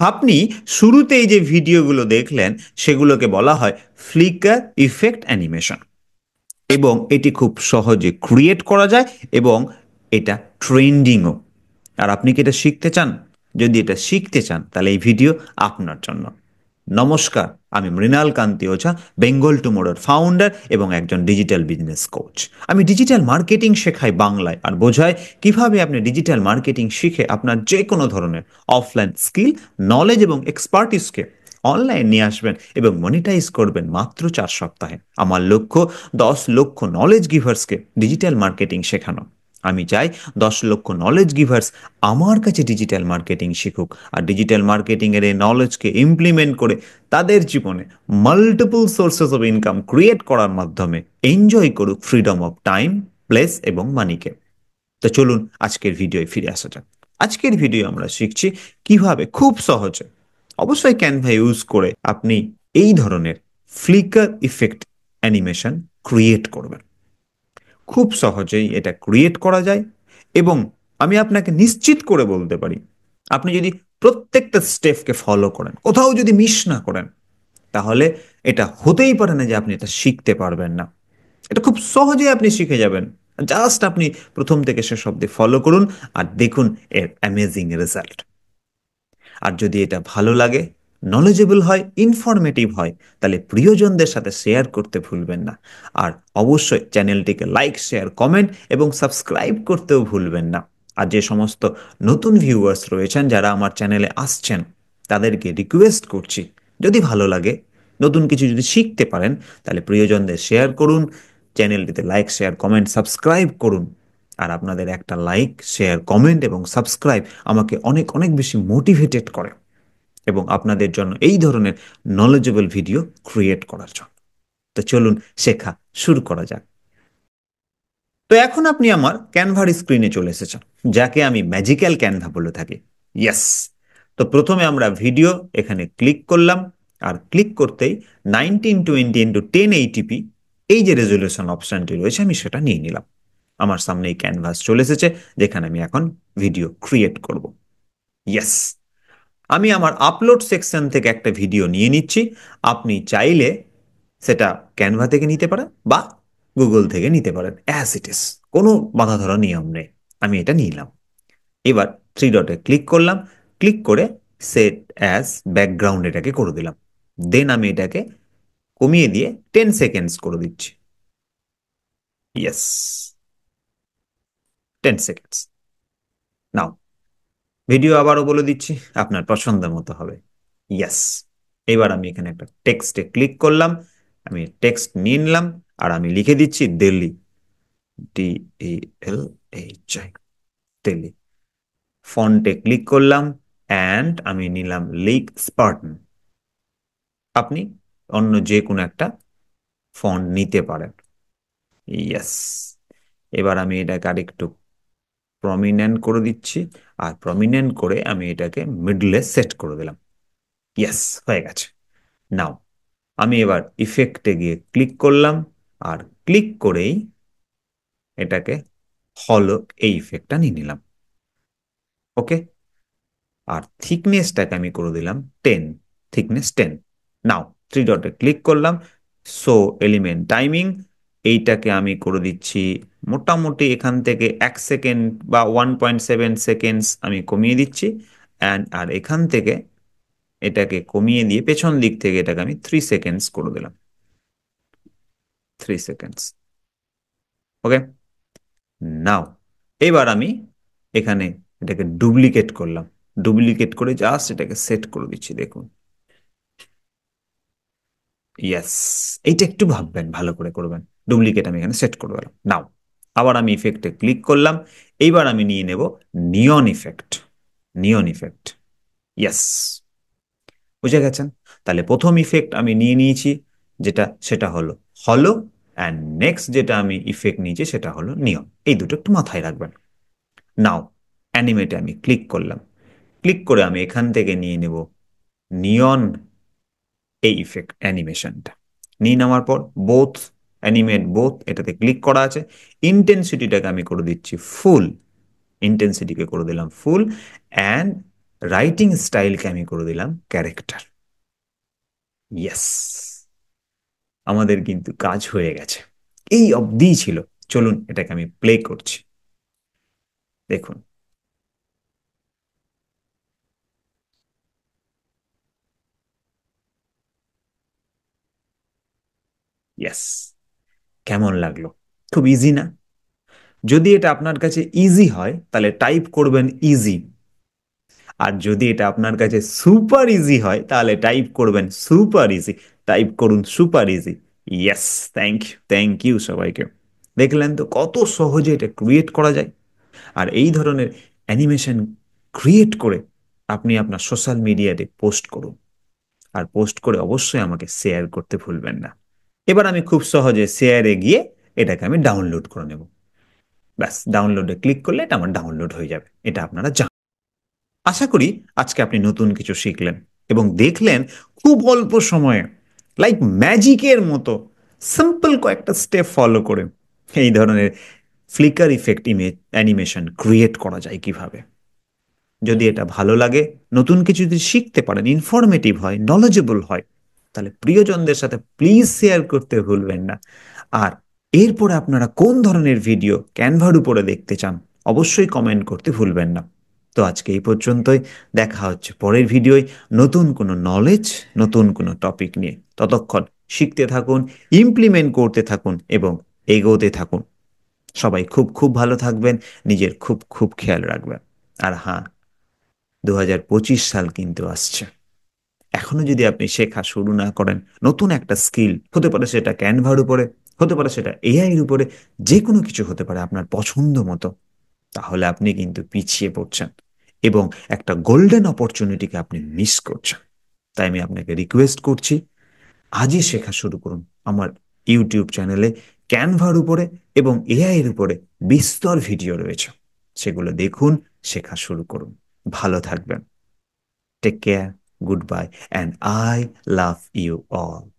আপনি শুরুতেই যে ভিডিওগুলো দেখলেন সেগুলোকে বলা হয় ফ্লিকার ইফেক্ট অ্যানিমেশন, এবং এটি খুব সহজে ক্রিয়েট করা যায় এবং এটা ট্রেন্ডিংও। আর আপনি কি এটা শিখতে চান? যদি এটা শিখতে চান তাহলে এই ভিডিও আপনার জন্য। নমস্কার, আমি মৃণাল কান্তি ওঝা, বেঙ্গল টুমোরোর ফাউন্ডার এবং একজন ডিজিটাল বিজনেস কোচ। আমি ডিজিটাল মার্কেটিং শেখাই বাংলায় আর বোঝাই কিভাবে আপনি ডিজিটাল মার্কেটিং শিখে আপনার যে কোনো ধরনের অফলাইন স্কিল, নলেজ এবং এক্সপার্টিসকে অনলাইন নিয়ে আসবেন এবং মনিটাইজ করবেন মাত্র 4 সপ্তাহে। আমার লক্ষ্য 10 লক্ষ নলেজ গিভার্সকে ডিজিটাল মার্কেটিং শেখানো। আমি চাই 10 লক্ষ নলেজ গিভার্স আমার কাছে ডিজিটাল মার্কেটিং শিখুক আর ডিজিটাল মার্কেটিংয়ের এই নলেজকে ইমপ্লিমেন্ট করে তাদের জীবনে multiple sources of income create করার মাধ্যমে এনজয় করুক ফ্রিডম অফ টাইম, প্লেস এবং মানিকে। তো চলুন আজকের ভিডিওয় ফিরে আসা যাক। আজকের ভিডিও আমরা শিখছি কিভাবে খুব সহজে, অবশ্যই ক্যানভা ইউজ করে, আপনি এই ধরনের ফ্লিকার ইফেক্ট অ্যানিমেশন ক্রিয়েট করবেন। খুব সহজেই এটা ক্রিয়েট করা যায় এবং আমি আপনাকে নিশ্চিত করে বলতে পারি, আপনি যদি প্রত্যেকটা স্টেপকে ফলো করেন, কোথাও যদি মিস না করেন, তাহলে এটা হতেই পারে না যে আপনি এটা শিখতে পারবেন না। এটা খুব সহজেই আপনি শিখে যাবেন। জাস্ট আপনি প্রথম থেকে শেষ অবধি ফলো করুন আর দেখুন এর অ্যামেজিং রেজাল্ট। আর যদি এটা ভালো লাগে, নলেজেবল হয়, ইনফরমেটিভ হয়, তাহলে প্রিয়জনদের সাথে শেয়ার করতে ভুলবেন না। আর অবশ্যই চ্যানেলটিকে লাইক, শেয়ার, কমেন্ট এবং সাবস্ক্রাইব করতেও ভুলবেন না। আর যে সমস্ত নতুন ভিউয়ার্স রয়েছেন যারা আমার চ্যানেলে আসছেন, তাদেরকে রিকোয়েস্ট করছি, যদি ভালো লাগে, নতুন কিছু যদি শিখতে পারেন, তাহলে প্রিয়জনদের শেয়ার করুন, চ্যানেলটিতে লাইক, শেয়ার, কমেন্ট, সাবস্ক্রাইব করুন। আর আপনাদের একটা লাইক, শেয়ার, কমেন্ট এবং সাবস্ক্রাইব আমাকে অনেক অনেক বেশি মোটিভেটেড করে এবং আপনাদের জন্য এই ধরনের নলেজেবল ভিডিও ক্রিয়েট করার জন্য। তো চলুন শেখা শুরু করা যাক। তো এখন আপনি আমার ক্যানভার স্ক্রিনে চলে এসেছেন, যাকে আমি ম্যাজিক্যাল ক্যানভা বলে থাকি। ইয়েস। তো প্রথমে আমরা ভিডিও এখানে ক্লিক করলাম, আর ক্লিক করতেই 1920x1080p এই যে রেজলিউশন অপশনটি রয়েছে, আমি সেটা নিয়ে নিলাম। আমার সামনে এই ক্যানভাস চলে এসেছে, যেখানে আমি এখন ভিডিও ক্রিয়েট করব। ইয়েস। আমি আমার আপলোড সেকশন থেকে একটা ভিডিও নিয়ে নিচ্ছি। আপনি চাইলে সেটা ক্যানভা থেকে নিতে পারেন বা গুগল থেকে নিতে পারেন, অ্যাজ ইট ইজ, কোনো বাধা ধরা নিয়ম নেই। আমি এটা নিলাম। এবার থ্রি ডটে ক্লিক করলাম, ক্লিক করে সেট অ্যাজ ব্যাকগ্রাউন্ড এটাকে করে দিলাম। দেন আমি এটাকে কমিয়ে দিয়ে 10 সেকেন্ডস করে দিচ্ছি। Yes, 10 seconds. নাও ভিডিও আবারও বলে দিচ্ছি, আপনার পছন্দের মতো হবে। ইয়েস। এবার আমি এখানে একটা টেক্সটে ক্লিক করলাম, আমি টেক্সট নিয়ে নিলাম আর আমি লিখে দিচ্ছি দিল্লি, DELHI, দিল্লি। ফন্টে ক্লিক করলাম অ্যান্ড আমি নিলাম লিক স্পার্টন। আপনি অন্য যে কোনো একটা ফন্ট নিতে পারেন। ইয়েস। এবার আমি এটাকে আরেকটু প্রমিনেন্ট করে দিচ্ছি, আর প্রমিনেন্ট করে আমি এটাকে মিডলে সেট করে দিলাম। ইয়েস, হয়ে গেছে। নাও আমি এবার ইফেক্টে গিয়ে ক্লিক করলাম, আর ক্লিক করেই এটাকে হলো এই ইফেক্টটা নিয়ে নিলাম। ওকে। আর থিকনেসটাকে আমি করে দিলাম 10, থিকনেস 10। নাও থ্রি ডটে ক্লিক করলাম, শো এলিমেন্ট টাইমিং, এইটাকে আমি করে দিচ্ছি মোটামুটি এখান থেকে 1 সেকেন্ড বা 1.7 সেকেন্ডস আমি কমিয়ে দিচ্ছি। অ্যান্ড আর এখান থেকে এটাকে কমিয়ে দিয়ে পেছন দিক থেকে এটাকে আমি 3 সেকেন্ডস করে দিলাম। 3 সেকেন্ডস। ওকে। নাও এবার আমি এখানে এটাকে ডুপ্লিকেট করলাম, ডুপ্লিকেট করে জাস্ট এটাকে সেট করে দিচ্ছি, দেখুন। ইয়েস। এইটা একটু ভাববেন, ভালো করে করবেন। ডুপ্লিকেট আমি এখানে সেট করে দিলাম। নাও আবার আমি ইফেক্টে ক্লিক করলাম। এইবার আমি নিয়ে নেব নিয়ন ইফেক্ট। নিয়ন ইফেক্ট। ইয়েস, বুঝে গেছেন? তাহলে প্রথম ইফেক্ট আমি নিয়ে নিয়েছি, যেটা সেটা হলো হলো, অ্যান্ড নেক্সট যেটা আমি ইফেক্ট নিয়েছি সেটা হলো নিয়ন। এই দুটো একটু মাথায় রাখবেন। নাও অ্যানিমেটে আমি ক্লিক করলাম, ক্লিক করে আমি এখান থেকে নিয়ে নেব নিয়ন এই ইফেক্ট অ্যানিমেশনটা। নিয়ে নেওয়ার পর বোথ, অ্যানিমেট বোথ, এটাতে ক্লিক করা আছে। ইন্টেন্সিটিটাকে আমি করে দিচ্ছি ফুল, ইন্টেন্সিটিকে করে দিলাম ফুল, অ্যান্ড রাইটিং স্টাইলকে আমি করে দিলাম ক্যারেক্টার। ইয়েস, আমাদের কিন্তু কাজ হয়ে গেছে, এই অবধিই ছিল। চলুন এটাকে আমি প্লে করছি, দেখুন। ইয়েস, কেমন লাগলো? খুব ইজি না? যদি এটা আপনার কাছে ইজি হয় তাহলে টাইপ করবেন ইজি, আর যদি এটা আপনার কাছে সুপার ইজি হয় তাহলে টাইপ করবেন সুপার ইজি। টাইপ করুন super easy. Yes, thank you সবাইকে। দেখলেন তো কত সহজে এটা ক্রিয়েট করা যায়। আর এই ধরনের অ্যানিমেশন ক্রিয়েট করে আপনি আপনার সোশ্যাল মিডিয়াতে পোস্ট করুন, আর পোস্ট করে অবশ্যই আমাকে শেয়ার করতে ভুলবেন না। এবার আমি খুব সহজে শেয়ারে গিয়ে এটাকে আমি ডাউনলোড করে নেব। ব্যাস, ডাউনলোডে ক্লিক করলে এটা আমার ডাউনলোড হয়ে যাবে। এটা আপনারা জানেন। আশা করি আজকে আপনি নতুন কিছু শিখলেন এবং দেখলেন খুব অল্প সময়ে, লাইক ম্যাজিকের মতো, সিম্পল কয়েকটা স্টেপ ফলো করে এই ধরনের flicker effect image animation create করা যায় কিভাবে। যদি এটা ভালো লাগে, নতুন কিছু যদি শিখতে পারেন, ইনফরমেটিভ হয়, নলেজেবল হয়, তাহলে প্রিয়জনদের সাথে প্লিজ শেয়ার করতে ভুলবেন না। আর এরপরে আপনারা কোন ধরনের ভিডিও ক্যানভার উপরে দেখতে চান অবশ্যই কমেন্ট করতে ভুলবেন না। তো আজকে এই পর্যন্তই, দেখা হচ্ছে পরের ভিডিওয় নতুন কোনো নলেজ, নতুন কোনো টপিক নিয়ে। ততক্ষণ শিখতে থাকুন, ইমপ্লিমেন্ট করতে থাকুন এবং এগোতে থাকুন। সবাই খুব খুব ভালো থাকবেন, নিজের খুব খুব খেয়াল রাখবেন। আর হ্যাঁ, 2025 সাল কিন্তু আসছে। এখনো যদি আপনি শেখা শুরু না করেন নতুন একটা স্কিল, হতে পারে সেটা ক্যানভার উপরে, হতে পারে সেটা এআই এর উপরে, যে কোনো কিছু হতে পারে আপনার পছন্দ মতো, তাহলে আপনি কিন্তু পিছিয়ে পড়ছেন এবং একটা গোল্ডেন অপরচুনিটিকে আপনি মিস করছেন। তাই আমি আপনাকে রিকোয়েস্ট করছি, আজই শেখা শুরু করুন। আমার ইউটিউব চ্যানেলে ক্যানভার উপরে এবং এআই এর উপরে বিস্তর ভিডিও রয়েছে, সেগুলো দেখুন, শেখা শুরু করুন। ভালো থাকবেন। Take care, goodbye, and I love you all.